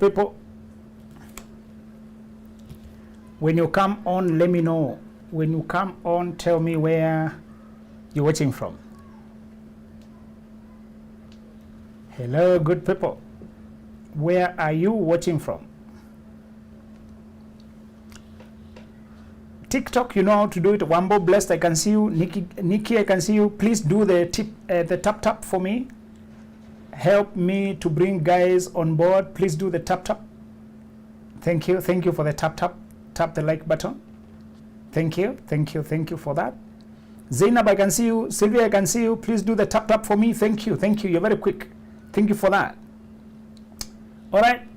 people. When you come on, let me know. When you come on, tell me where you're watching from. Hello, good people. Where are you watching from? TikTok, you know how to do it. Wambo, blessed, I can see you. Nikki, I can see you. Please do the tap for me. Help me to bring guys on board. Please do the tap. Thank you for the tap. Tap the like button. Thank you for that. Zainab, I can see you. Sylvia, I can see you. Please do the tap for me. Thank you. You're very quick. Thank you for that. All right.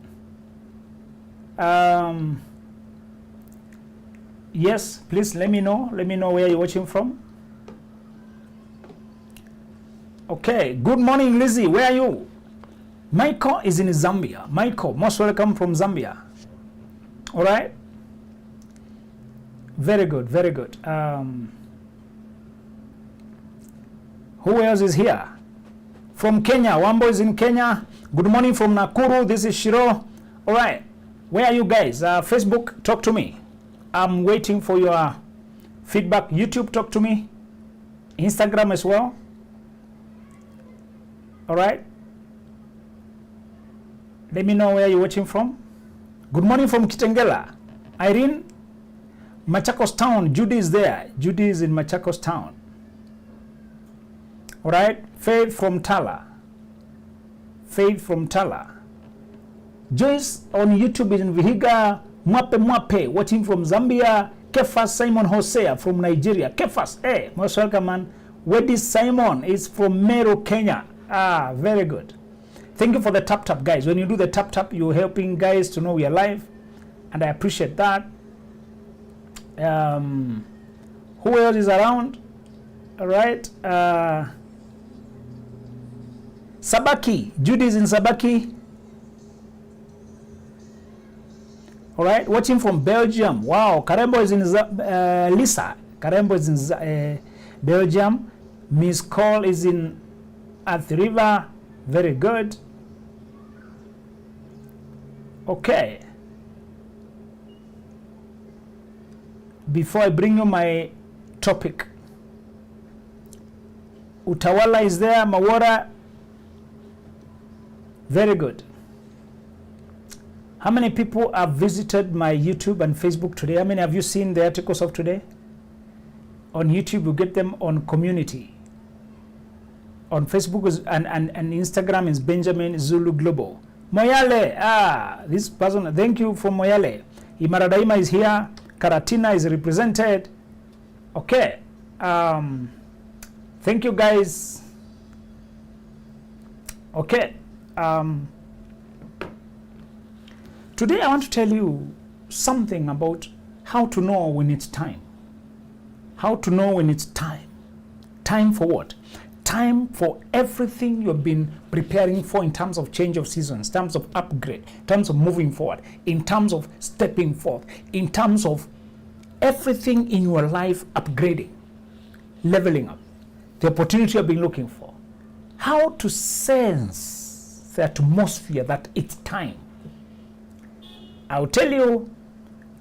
Yes, please let me know. Let me know where you're watching from. Okay. Good morning, Lizzie. Where are you? Michael is in Zambia. Michael, most welcome from Zambia. All right. Very good. Who else is here? From Kenya. Wambo is in Kenya. Good morning from Nakuru. This is Shiro. All right. Where are you guys? Facebook, talk to me. I'm waiting for your feedback. YouTube, talk to me. Instagram as well. All right. Let me know where you're watching from. Good morning from Kitengela. Irene, Machakos Town. Judy is there. Judy is in Machakos Town. All right. Faith from Tala. Joyce on YouTube is in Vihiga. Mwape, watching from Zambia. Kefas Simon Hosea from Nigeria. Kefas, hey, most welcome, man. Weddy Simon is from Meru, Kenya. Very good. Thank you for the tap, guys. When you do the tap, you're helping guys to know we are live, and I appreciate that. Who else is around? All right. Sabaki. Judy is in Sabaki. All right. Watching from Belgium. Wow. Karembo is in Lisa. Karembo is in Belgium. Miss Cole is in Earth River. Very good. Okay. Before I bring you my topic, Utawala is there. Mawara. Very good. How many people have visited my YouTube and Facebook today? How many have you seen the articles of today? On YouTube, you get them on community. On Facebook and Instagram is Benjamin Zulu Global. Moyale, this person, thank you for Moyale. Imaradaima is here. Karatina is represented. Okay. Thank you, guys. Okay. Today I want to tell you something about how to know when it's time. How to know when it's time. Time for what? Time for everything you've been preparing for in terms of change of seasons, in terms of upgrade, in terms of moving forward, in terms of stepping forth, in terms of everything in your life upgrading, leveling up, the opportunity you've been looking for. How to sense the atmosphere that it's time. I'll tell you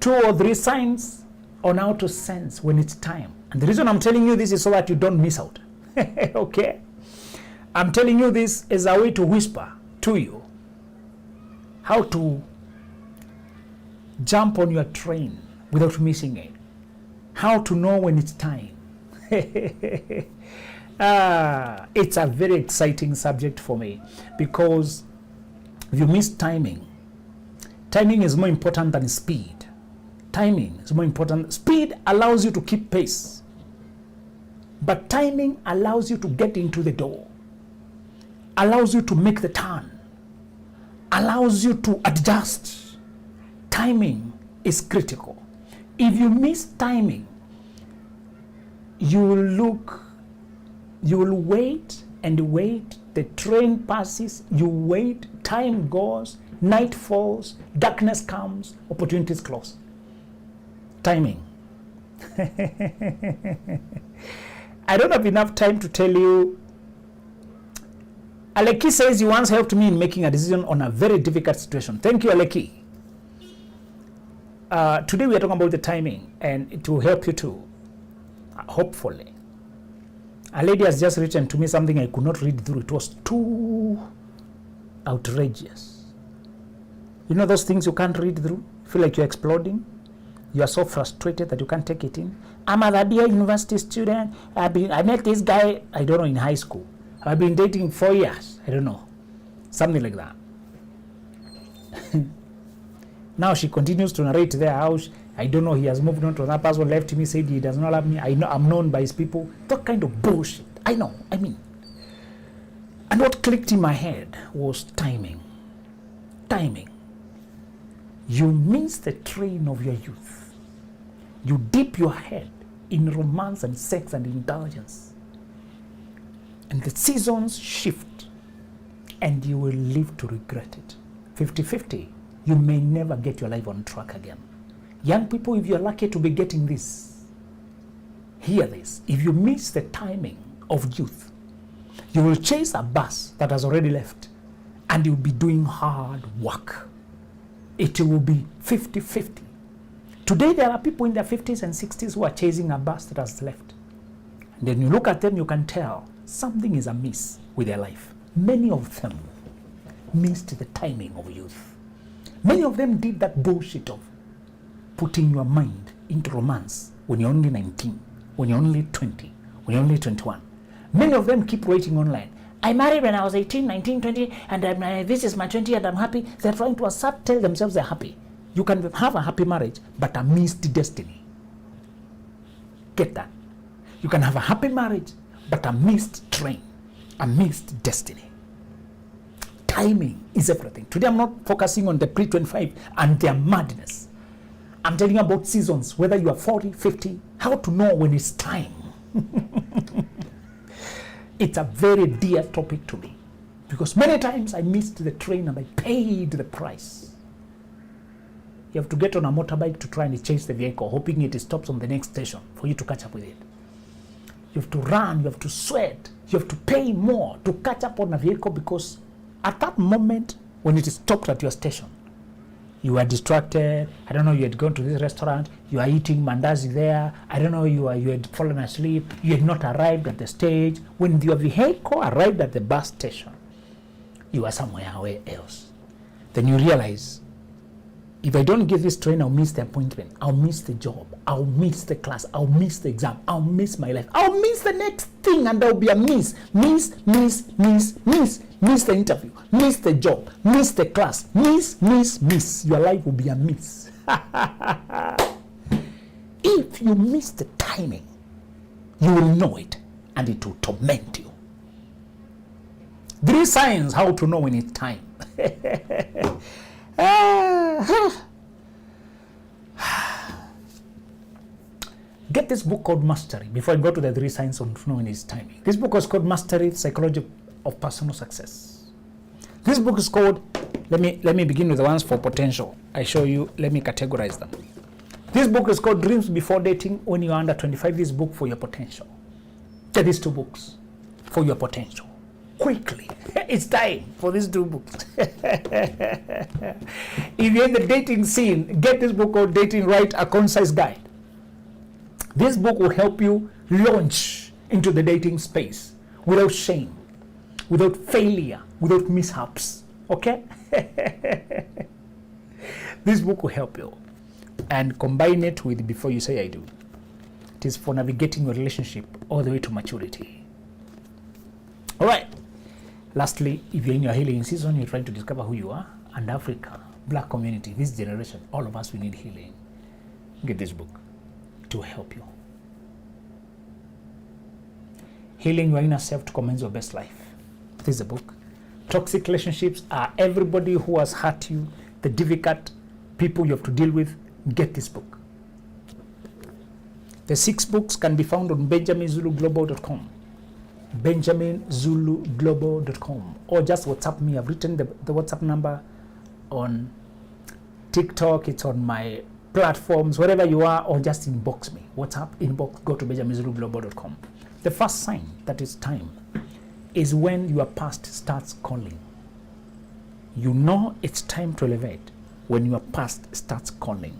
2 or 3 signs on how to sense when it's time. And the reason I'm telling you this is so that you don't miss out. Okay? I'm telling you this as a way to whisper to you how to jump on your train without missing it. How to know when it's time. It's a very exciting subject for me because if you miss timing, timing is more important than speed. Timing is more important. Speed allows you to keep pace. But timing allows you to get into the door, allows you to make the turn, allows you to adjust. Timing is critical. If you miss timing, you will wait and wait. The train passes, you wait, time goes, night falls, darkness comes, opportunities close. Timing. I don't have enough time to tell you Aleki says you once helped me in making a decision on a very difficult situation. Thank you, Aleki. Today we are talking about the timing, and it will help you too, hopefully. A lady has just written to me something I could not read through. It was too outrageous. You know those things you can't read through? Feel like you're exploding? You are so frustrated that you can't take it in. I'm a dear university student. I met this guy, I don't know, in high school. I've been dating 4 years. I don't know. Something like that. Now she continues to narrate there how I don't know, he has moved on to another person, left me, said he does not love me. I know I'm known by his people. That kind of bullshit. I know. And what clicked in my head was timing. Timing. You miss the train of your youth. You dip your head in romance and sex and indulgence. And the seasons shift, and you will live to regret it. 50-50. You may never get your life on track again. Young people, if you're lucky to be getting this, hear this. If you miss the timing of youth, you will chase a bus that has already left, and you'll be doing hard work. It will be 50-50. Today, there are people in their 50s and 60s who are chasing a bus that has left. And then you look at them, you can tell something is amiss with their life. Many of them missed the timing of youth. Many of them did that bullshit of putting your mind into romance when you're only 19, when you're only 20, when you're only 21. Many of them keep waiting online. I married when I was 18, 19, 20, and this is my 20 and I'm happy. They're trying to tell themselves they're happy. You can have a happy marriage, but a missed destiny. Get that? You can have a happy marriage, but a missed train, a missed destiny. Timing is everything. Today I'm not focusing on the pre-25 and their madness. I'm telling you about seasons, whether you are 40, 50, how to know when it's time. It's a very dear topic to me, because many times I missed the train and I paid the price. You have to get on a motorbike to try and chase the vehicle, hoping it stops on the next station for you to catch up with it. You have to run, you have to sweat, you have to pay more to catch up on a vehicle, because at that moment when it stopped at your station, you are distracted. I don't know, you had gone to this restaurant, you are eating mandazi there. I don't know, you had fallen asleep, you had not arrived at the stage. When your vehicle arrived at the bus station, you are somewhere else. Then you realize, if I don't get this train, I'll miss the appointment, I'll miss the job, I'll miss the class, I'll miss the exam, I'll miss my life, I'll miss the next thing, and there'll be a miss the interview, miss the job, miss the class, miss. Your life will be a miss. If you miss the timing, you will know it, and it will torment you. 3 signs how to know when it's time. Get this book called Mastery before I go to the 3 signs on knowing its timing. This book is called Mastery, Psychology of Personal Success. This book is called, let me begin with the ones for potential. I show you, let me categorize them. This book is called Dreams Before Dating when you're under 25. This book for your potential. Get these 2 books for your potential. Quickly. It's time for these 2 books. If you're in the dating scene, get this book called Dating Right, A Concise Guide. This book will help you launch into the dating space without shame, without failure, without mishaps. Okay? This book will help you. And combine it with Before You Say I Do. It is for navigating your relationship all the way to maturity. All right. Lastly, if you're in your healing season, you're trying to discover who you are, and Africa, Black community, this generation, all of us, we need healing. Get this book to help you. Healing Your Inner Self to Commence Your Best Life. This is a book. Toxic relationships are everybody who has hurt you, the difficult people you have to deal with. Get this book. The 6 books can be found on benjaminzuluglobal.com. benjaminzuluglobal.com, or just WhatsApp me. I've written the WhatsApp number on TikTok, it's on my platforms, wherever you are, or just inbox me. WhatsApp, inbox, go to benjaminzuluglobal.com. The first sign that it's time is when your past starts calling. You know it's time to elevate when your past starts calling.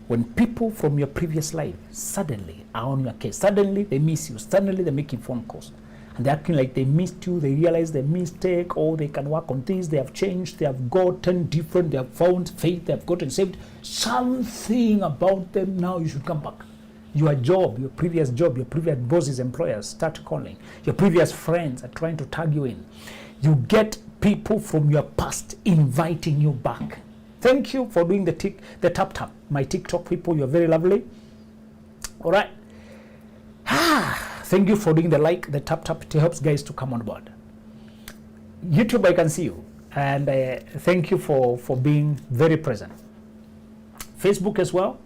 When people from your previous life suddenly are on your case, suddenly they miss you, suddenly they're making phone calls, and they're acting like they missed you, they realize their mistake, or they can work on things, they have changed, they have gotten different, they have found faith, they have gotten saved. Something about them now, you should come back. Your job, your previous bosses, employers start calling. Your previous friends are trying to tag you in. You get people from your past inviting you back. Thank you for doing the tap tap. My TikTok people, you're very lovely. All right. Thank you for doing the like, the tap tap. It helps guys to come on board. YouTube, I can see you. And thank you for being very present. Facebook as well.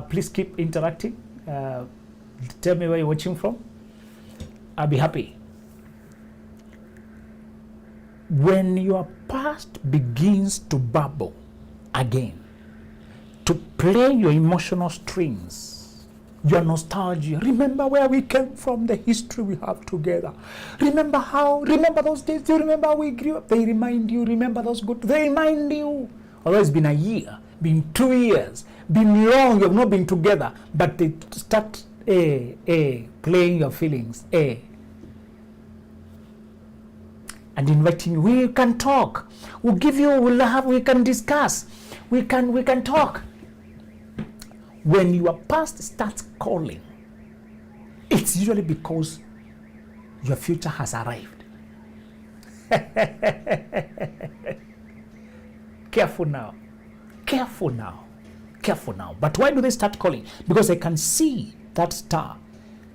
Please keep interacting. Tell me where you're watching from. I'll be happy. When your past begins to bubble again, to play your emotional strings, your nostalgia, remember where we came from, the history we have together. Remember those days, do you remember how we grew up? They remind you, remember those good, they remind you. Although it's been a year, been 2 years, been long, you have not been together, but they start playing your feelings, and inviting you. We can talk. We'll give you. We can discuss. We can talk. When your past starts calling, it's usually because your future has arrived. Careful now. Careful now. Careful now. But why do they start calling? Because they can see that star.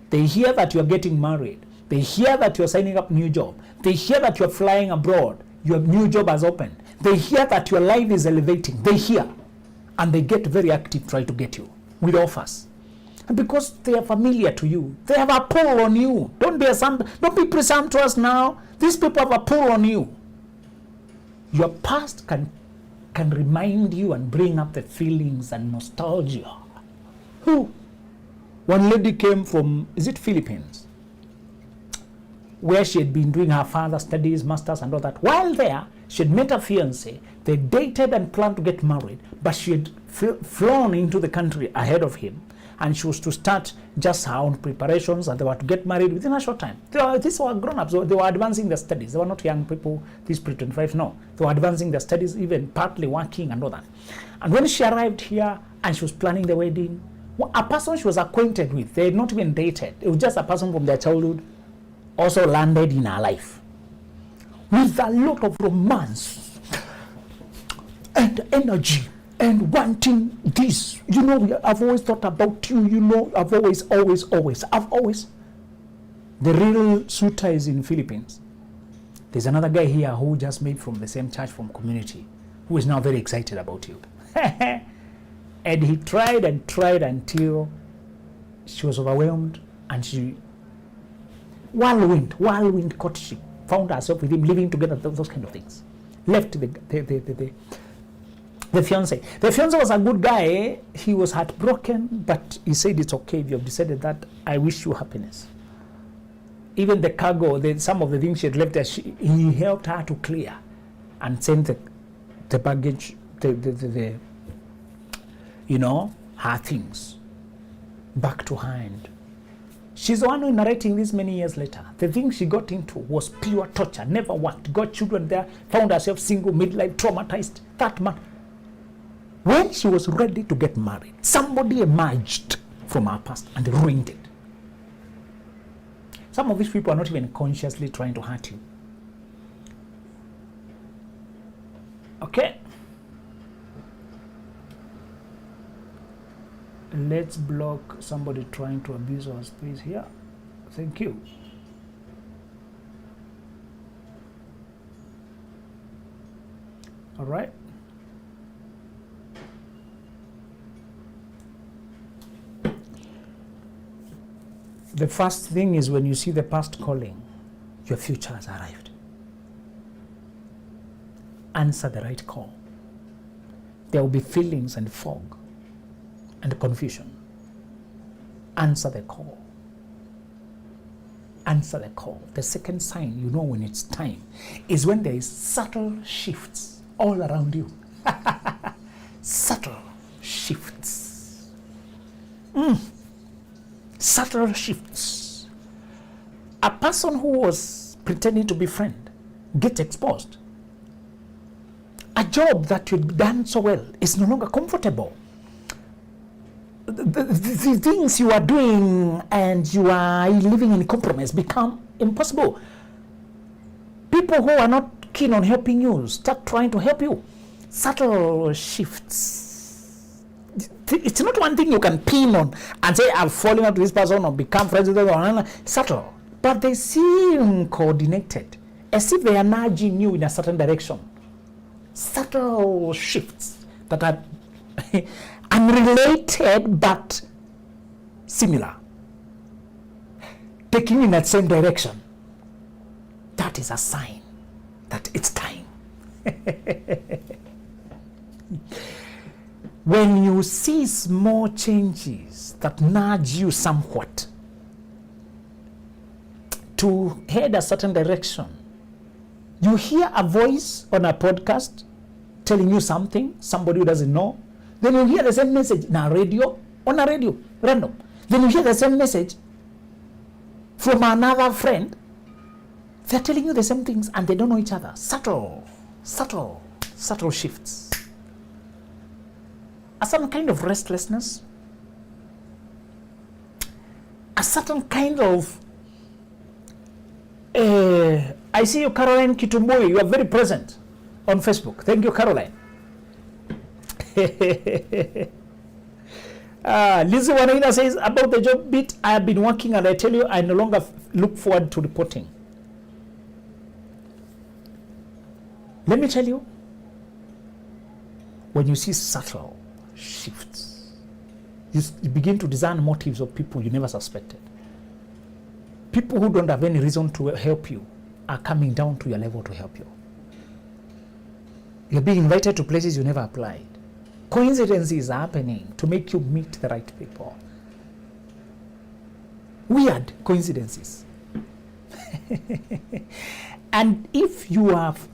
They hear that you're getting married. They hear that you're signing up new job. They hear that you're flying abroad. Your new job has opened. They hear that your life is elevating. They hear. And they get very active trying to get you with offers. And because they are familiar to you, they have a pull on you. Don't be presumptuous now. These people have a pull on you. Your past can remind you and bring up the feelings and nostalgia. One lady came from, is it Philippines? Where she had been doing her further studies, masters and all that. While there, she had met a fiancé. They dated and planned to get married, but she had flown into the country ahead of him, and she was to start just her own preparations, and they were to get married within a short time. These were grown-ups, so they were advancing their studies. They were not young people, these pre-25, no. They were advancing their studies, even partly working and all that. And when she arrived here and she was planning the wedding, a person she was acquainted with, they had not even dated. It was just a person from their childhood, also landed in her life with a lot of romance and energy and wanting this. You know, I've always thought about you, you know, I've always. The real suitor is in Philippines. There's another guy here who just made from the same church, from community, who is now very excited about you. And he tried and tried until she was overwhelmed, and she whirlwind courtship, found herself with him, living together, those kind of things. Left the fiance. The fiance was a good guy. He was heartbroken, but he said, it's okay if you have decided that. I wish you happiness. Even the cargo, some of the things she had left there, he helped her to clear and send the baggage, her things back to her end. She's the one who narrating this many years later. The thing she got into was pure torture, never worked, got children there, found herself single, midlife, traumatized. That man. When she was ready to get married, somebody emerged from her past and ruined it. Some of these people are not even consciously trying to hurt you. Okay. Let's block somebody trying to abuse our space here. Thank you. All right. The first thing is, when you see the past calling, your future has arrived. Answer the right call. There will be feelings and fog and confusion. Answer the call. answer the call. The second sign you know when it's time is when there is subtle shifts all around you. Subtle shifts. Subtle shifts. A person who was pretending to be friend gets exposed. A job that you'd done so well is no longer comfortable. The things you are doing and you are living in compromise become impossible. People who are not keen on helping you start trying to help you. Subtle shifts. It's not one thing you can pin on and say, I'm falling out with this person or become friends with them. Subtle. But they seem coordinated, as if they are nudging you in a certain direction. Subtle shifts that are unrelated but similar, taking in that same direction. That is a sign that it's time. When you see small changes that nudge you somewhat to head a certain direction, you hear a voice on a podcast telling you something, somebody who doesn't know, then you hear the same message on a radio, random. Then you hear the same message from another friend. They're telling you the same things and they don't know each other. Subtle shifts. A certain kind of restlessness. A certain kind of I see you, Caroline Kitumbui. You are very present on Facebook. Thank you, Caroline. Lizzie Wanaina says, about the job bit, I have been working and I tell you, I no longer look forward to reporting. Let me tell you, when you see subtle shifts, you begin to discern motives of people you never suspected. People who don't have any reason to help you are coming down to your level to help you. You're being invited to places you never applied. Coincidences are happening to make you meet the right people. Weird coincidences. And if you have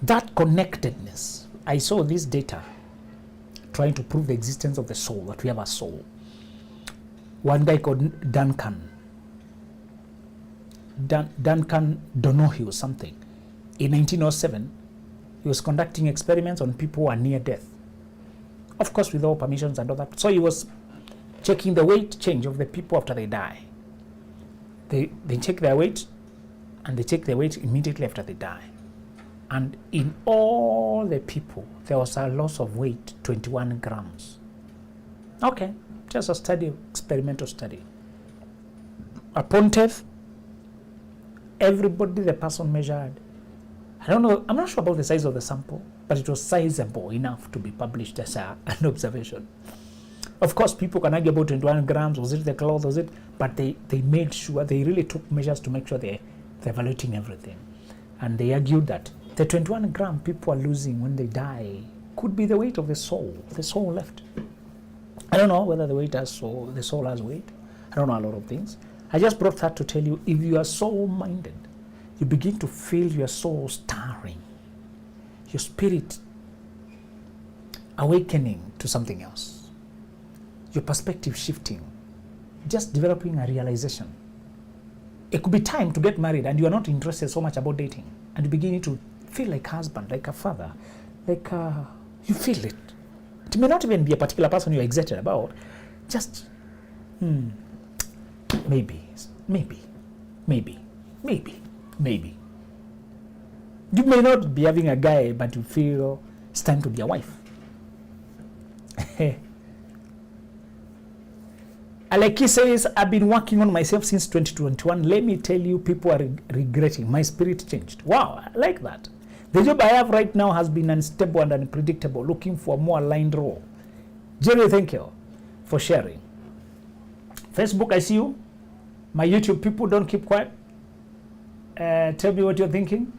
that connectedness, I saw this data trying to prove the existence of the soul, that we have a soul. One guy called Duncan Donohue or something. In 1907, he was conducting experiments on people who are near death. Of course, with all permissions and all that. So he was checking the weight change of the people after they die. They check their weight, and they check their weight immediately after they die. And in all the people, there was a loss of weight, 21 grams. Okay, just a study, experimental study. Upon death, everybody the person measured, I don't know, I'm not sure about the size of the sample, but it was sizable enough to be published as an observation. Of course, people can argue about 21 grams, was it the cloth, was it? But they made sure, they really took measures to make sure they're evaluating everything. And they argued that the 21 gram people are losing when they die could be the weight of the soul left. I don't know whether the soul has weight. I don't know a lot of things. I just brought that to tell you, if you are soul-minded, you begin to feel your soul stirring, your spirit awakening to something else, your perspective shifting, just developing a realization. It could be time to get married and you are not interested so much about dating, and you begin to feel like a husband, like a father, like you feel it. It may not even be a particular person you're excited about, just maybe. You may not be having a guy, but you feel it's time to be a wife. Aleki says, I've been working on myself since 2021. Let me tell you, people are regretting. My spirit changed. Wow, I like that. The job I have right now has been unstable and unpredictable, looking for a more aligned role. Jerry, thank you for sharing. Facebook, I see you. My YouTube people, don't keep quiet. Tell me what you're thinking.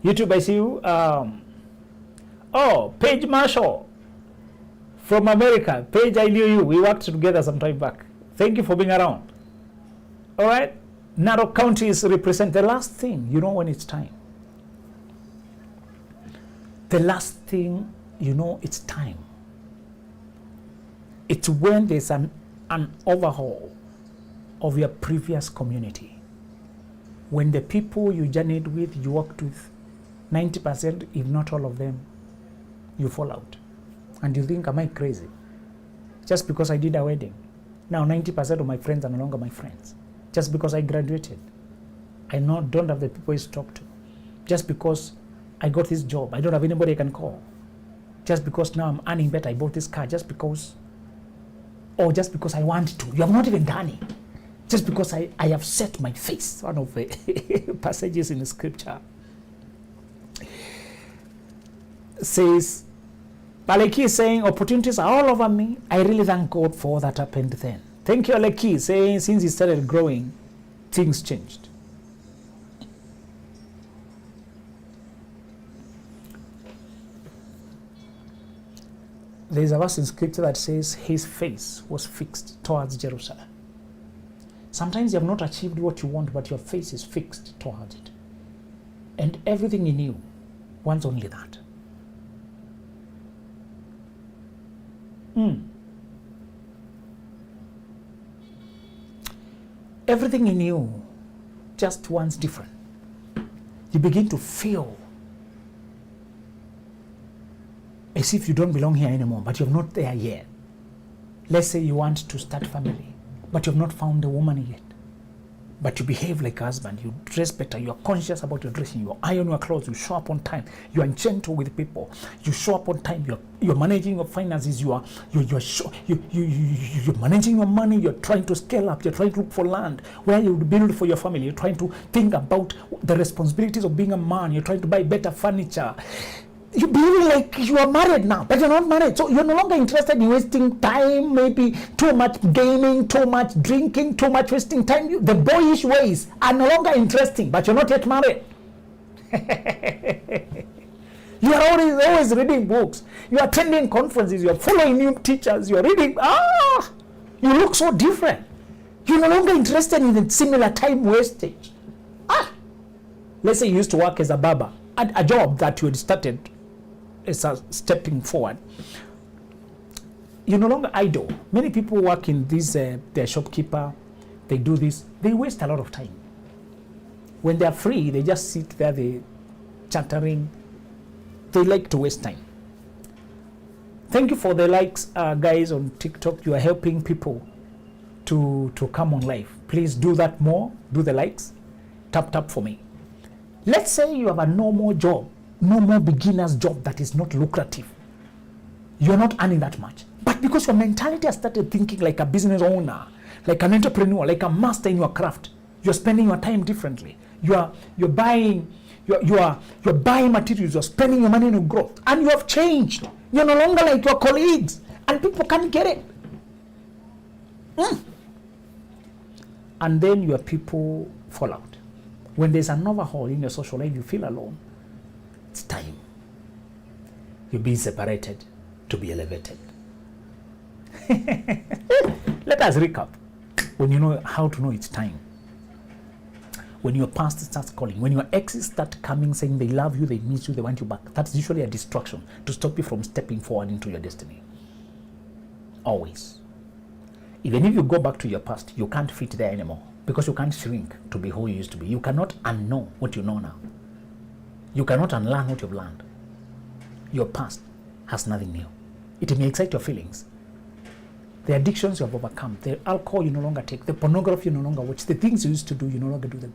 YouTube, I see you. Paige Marshall from America. Paige, I knew you. We worked together some time back. Thank you for being around. All right. narrow counties represent the last thing you know when it's time. The last thing you know it's time. It's when there's an overhaul of your previous community. When the people you journeyed with, you worked with, 90%, if not all of them, you fall out. And you think, am I crazy? Just because I did a wedding. Now 90% of my friends are no longer my friends. Just because I graduated. I don't have the people to talk to. Just because I got this job, I don't have anybody I can call. Just because now I'm earning better, I bought this car, just because I want to. You have not even done it. Just because I have set my face. One of the passages in the scripture says, Aleki is saying, opportunities are all over me. I really thank God for all that happened then. Thank you, Aleki, saying since he started growing, things changed. There is a verse in scripture that says his face was fixed towards Jerusalem. Sometimes you have not achieved what you want, but your face is fixed towards it. And everything in you wants only that. Everything in you just wants different. You begin to feel as if you don't belong here anymore, but you're not there yet. Let's say you want to start family, but you've not found a woman yet. But you behave like a husband, you dress better, you are conscious about your dressing, you iron your clothes, you show up on time, you are gentle with people, you show up on time, you're managing your finances, you're managing your money, you're trying to scale up, you're trying to look for land where you build for your family, you're trying to think about the responsibilities of being a man, you're trying to buy better furniture. You behave like you are married now, but you're not married. So you're no longer interested in wasting time, maybe too much gaming, too much drinking, too much wasting time. The boyish ways are no longer interesting, but you're not yet married. You are always reading books. You are attending conferences. You are following new teachers. You are reading. You look so different. You're no longer interested in the similar time wastage. Let's say you used to work as a barber, a job that you had started as a stepping forward. You're no longer idle. Many people work in this, they're shopkeeper, they do this, they waste a lot of time. When they're free, they just sit there, they chattering. They like to waste time. Thank you for the likes, guys, on TikTok. You are helping people to come on live. Please do that more. Do the likes. Tap for me. Let's say you have a normal job, normal beginner's job that is not lucrative. You're not earning that much. But because your mentality has started thinking like a business owner, like an entrepreneur, like a master in your craft, you're spending your time differently. You're buying materials, you're spending your money on growth, and you have changed. You're no longer like your colleagues, and people can't get it. And then your people fall out. When there's an overhaul in your social life, you feel alone. It's time. You're being separated to be elevated. Let us recap. When you know how to know it's time. When your past starts calling, when your exes start coming saying they love you, they miss you, they want you back, that's usually a distraction to stop you from stepping forward into your destiny. Always. Even if you go back to your past, you can't fit there anymore because you can't shrink to be who you used to be. You cannot unknow what you know now. You cannot unlearn what you've learned. Your past has nothing new. It may excite your feelings. The addictions you have overcome, the alcohol you no longer take, the pornography you no longer watch, the things you used to do, you no longer do them.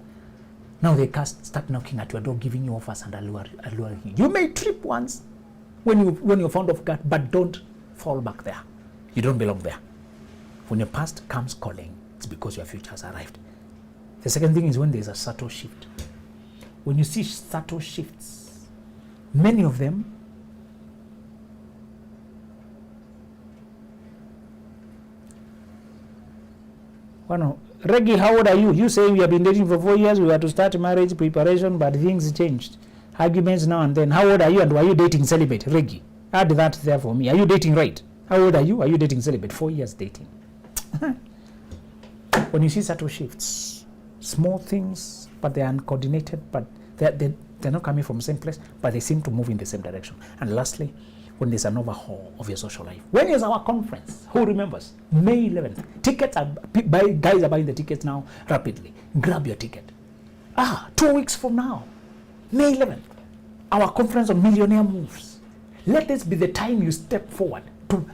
Now they start knocking at your door, giving you offers and alluring you. You may trip once when you're fond of God, but don't fall back there. You don't belong there. When your past comes calling, it's because your future has arrived. The second thing is when there's a subtle shift. When you see subtle shifts, many of them Reggie, how old are you? You say we have been dating for 4 years, we were to start marriage preparation, but things changed. Arguments now and then. How old are you and were you dating celibate? Reggie, add that there for me. Are you dating right? How old are you? Are you dating celibate? 4 years dating. When you see subtle shifts, Small things, but they are uncoordinated, but they're not coming from the same place, but they seem to move in the same direction. And lastly, when there's an overhaul of your social life. When is our conference? Who remembers? May 11th. Tickets are, guys are buying the tickets now rapidly. Grab your ticket. 2 weeks from now, May 11th, our conference on millionaire moves. Let this be the time you step forward to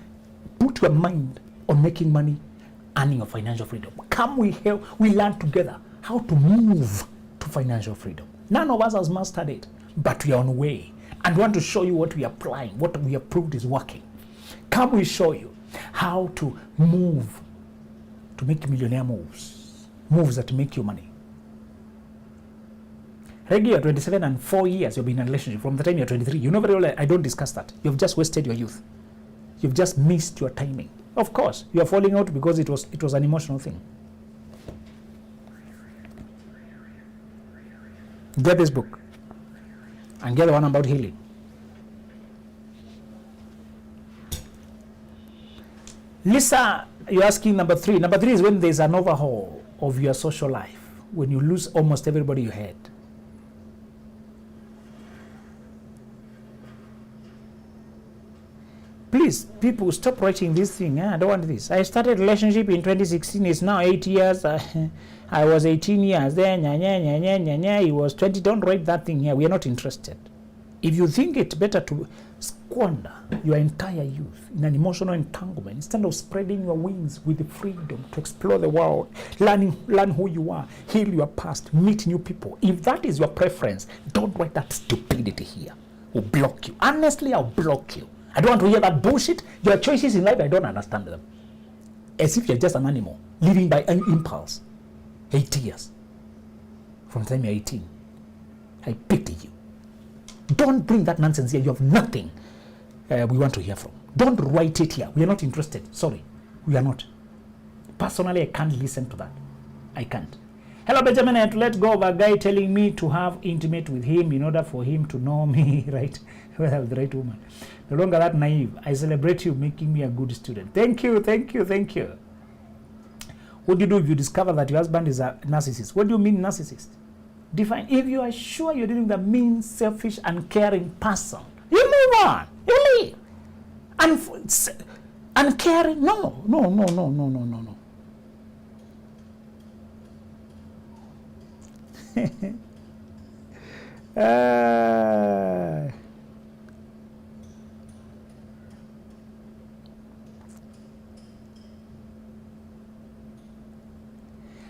put your mind on making money, earning your financial freedom. Come, we learn together how to move to financial freedom. None of us has mastered it, but we are on the way. And we want to show you what we are applying, what we have proved is working. Come, we show you how to move, to make millionaire moves, moves that make you money. Reggie, you're 27 and 4 years you've been in a relationship. From the time you're 23, you know very well I don't discuss that. You've just wasted your youth. You've just missed your timing. Of course, you are falling out because it was an emotional thing. Get this book and get the one about healing. Lisa, you're asking number 3. Number 3 is when there's an overhaul of your social life, when you lose almost everybody you had. Please, people, stop writing this thing. I don't want this. I started a relationship in 2016. It's now 8 years. I was 18 years. Then, he was 20. Don't write that thing here. We are not interested. If you think it's better to squander your entire youth in an emotional entanglement instead of spreading your wings with the freedom to explore the world, learn who you are, heal your past, meet new people. If that is your preference, don't write that stupidity here. We'll block you. Honestly, I'll block you. I don't want to hear that bullshit. Your choices in life, I don't understand them. As if you're just an animal, living by an impulse. 8 years. From the time you're 18. I pity you. Don't bring that nonsense here. You have nothing we want to hear from. Don't write it here. We are not interested. Sorry. We are not. Personally, I can't listen to that. I can't. Hello, Benjamin. I had to let go of a guy telling me to have intimate with him in order for him to know me, right? Well, the right woman. No longer that naive. I celebrate you making me a good student. Thank you, thank you, thank you. What do you do if you discover that your husband is a narcissist? What do you mean narcissist? Define. If you are sure you're dealing with a mean, selfish, uncaring person, you move on. You leave. Uncaring? No.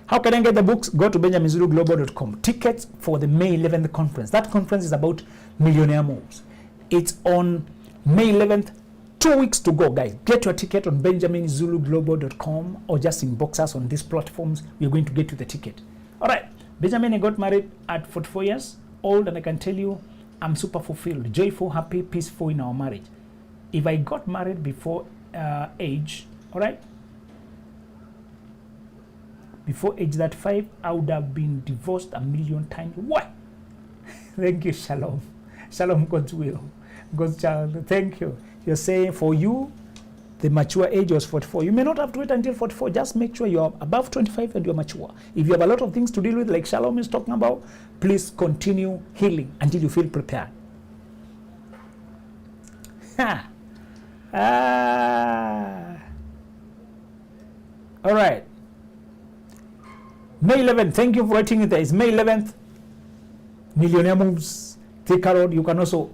How can I get the books? Go to benjaminzuluglobal.com. Tickets for the May 11th conference. That conference is about millionaire moves. It's on May 11th. 2 weeks to go, guys. Get your ticket on benjaminzuluglobal.com or just inbox us on these platforms. We're going to get you the ticket. All right. Benjamin, I got married at 44 years old, and I can tell you I'm super fulfilled, joyful, happy, peaceful in our marriage. If I got married before age, all right, before age 35, I would have been divorced a million times. What? Thank you, Shalom. Shalom, God's will. God's child. Thank you. You're saying for you, the mature age was 44. You may not have to wait until 44. Just make sure you're above 25 and you're mature. If you have a lot of things to deal with, like Shalom is talking about, please continue healing until you feel prepared. All right. May 11th, thank you for writing it there. It's May 11th. Millionaire Moves, Thika Road. You can also,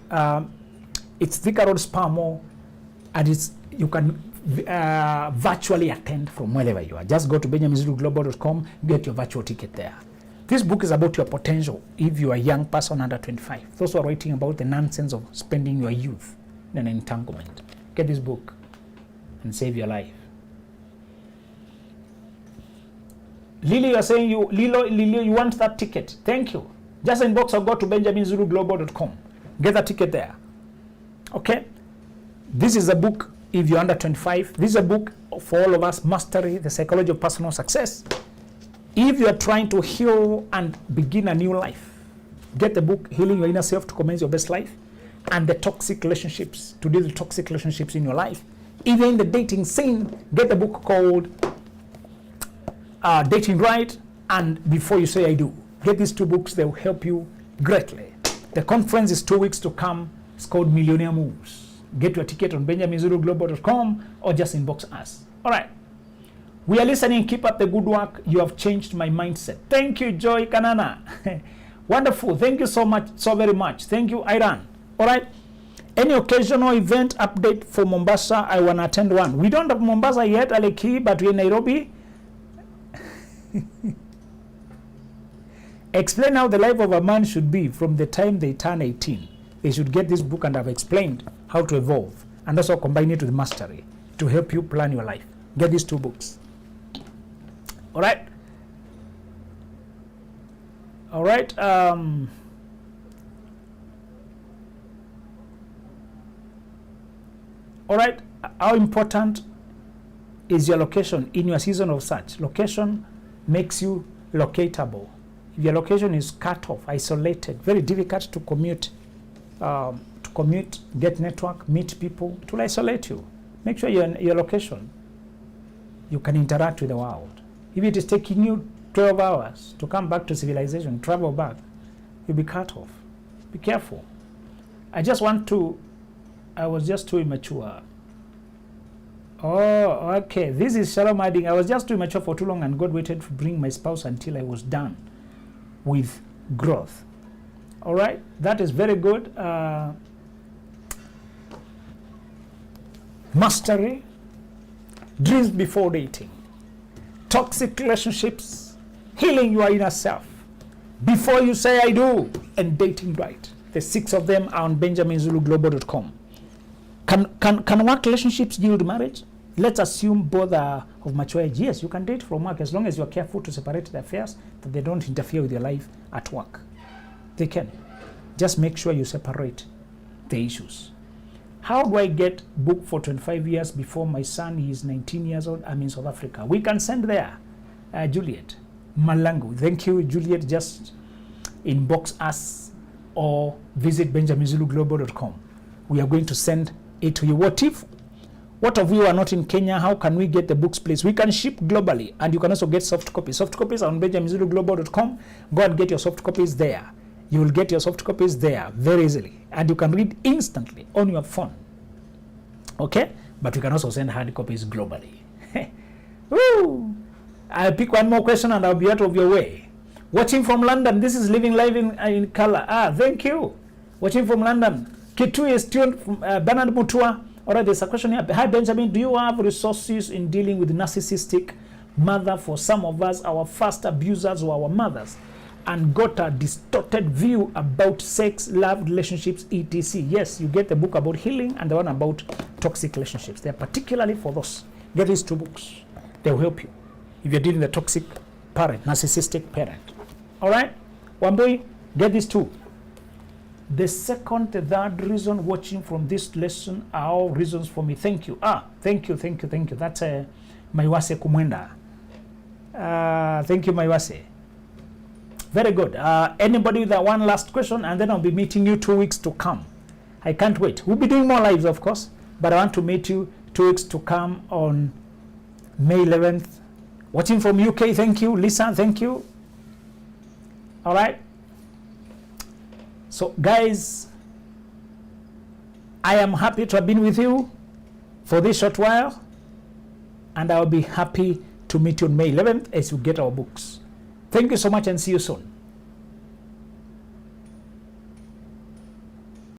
it's Thika Road Spa Mall, and you can virtually attend from wherever you are. Just go to benjaminzuluglobal.com, get your virtual ticket there. This book is about your potential if you are a young person under 25. Those who are writing about the nonsense of spending your youth in an entanglement. Get this book and save your life. Lily, you are saying Lily, you want that ticket. Thank you. Just inbox or go to benjaminzuluglobal.com. Get that ticket there. Okay? This is a book if you're under 25. This is a book for all of us, Mastery, the Psychology of Personal Success. If you are trying to heal and begin a new life, get the book, Healing Your Inner Self to Commence Your Best Life, and the toxic relationships, to deal with toxic relationships in your life. If you're in the dating scene, get the book called Dating Right, and before you say I do. Get these 2 books, they will help you greatly. The conference is 2 weeks to come. It's called Millionaire Moves. Get your ticket on benjaminzuluglobal.com or just inbox us. All right. We are listening. Keep up the good work. You have changed my mindset. Thank you, Joy Kanana. Wonderful. Thank you so much, so very much. Thank you, Iran. All right. Any occasional event update for Mombasa? I want to attend one. We don't have Mombasa yet, Aleki, but we're in Nairobi. Explain how the life of a man should be from the time they turn 18. They should get this book, and I've explained how to evolve and also combine it with mastery to help you plan your life. Get these 2 books. All right. All right. All right. How important is your location in your season of search? Location makes you locatable. If your location is cut off, isolated, very difficult to commute, get network, meet people, it will isolate you. Make sure your location, you can interact with the world. If it is taking you 12 hours to come back to civilization, travel back, you'll be cut off. Be careful. I was just too immature. Oh, okay. This is Shalom adding, I was just too immature for too long, and God waited to bring my spouse until I was done with growth. All right. That is very good. Mastery, dreams before dating, toxic relationships, healing your inner self, before you say I do, and dating right. The 6 of them are on benjaminzuluglobal.com. Can work relationships yield marriage? Let's assume both are of mature age. Yes, you can date from work as long as you're careful to separate the affairs, that they don't interfere with your life at work. They can. Just make sure you separate the issues. How do I get booked for 25 years before my son is 19 years old? I'm in South Africa. We can send there. Juliet Malangu. Thank you, Juliet. Just inbox us or visit benjaminzuluglobal.com. We are going to send it to you. What if you are not in Kenya? How can we get the books, please? We can ship globally, and you can also get soft copies. Soft copies are on benjaminzuluglobal.com. Go and get your soft copies there. You will get your soft copies there very easily, and you can read instantly on your phone. Okay? But we can also send hard copies globally. Woo! I'll pick one more question and I'll be out of your way. Watching from London. This is Living Live in Color. Thank you. Watching from London. K2 is tuned from Bernard Mutua. All right, there's a question here. Hi, Benjamin. Do you have resources in dealing with narcissistic mother? For some of us, our first abusers were our mothers, and got a distorted view about sex, love, relationships, etc. Yes, you get the book about healing and the one about toxic relationships. They're particularly for those. Get these 2 books. They'll help you if you're dealing with a toxic parent, narcissistic parent. All right? Wambui, get these 2. The second, the third reason watching from this lesson are all reasons for me. Thank you. Thank you. That's Maiwase Kumwenda. Thank you, Maiwase. Very good. Anybody with one last question, and then I'll be meeting you 2 weeks to come. I can't wait. We'll be doing more lives, of course, but I want to meet you 2 weeks to come on May 11th. Watching from UK, thank you. Lisa, thank you. All right. So, guys, I am happy to have been with you for this short while, and I'll be happy to meet you on May 11th as you get our books. Thank you so much, and see you soon.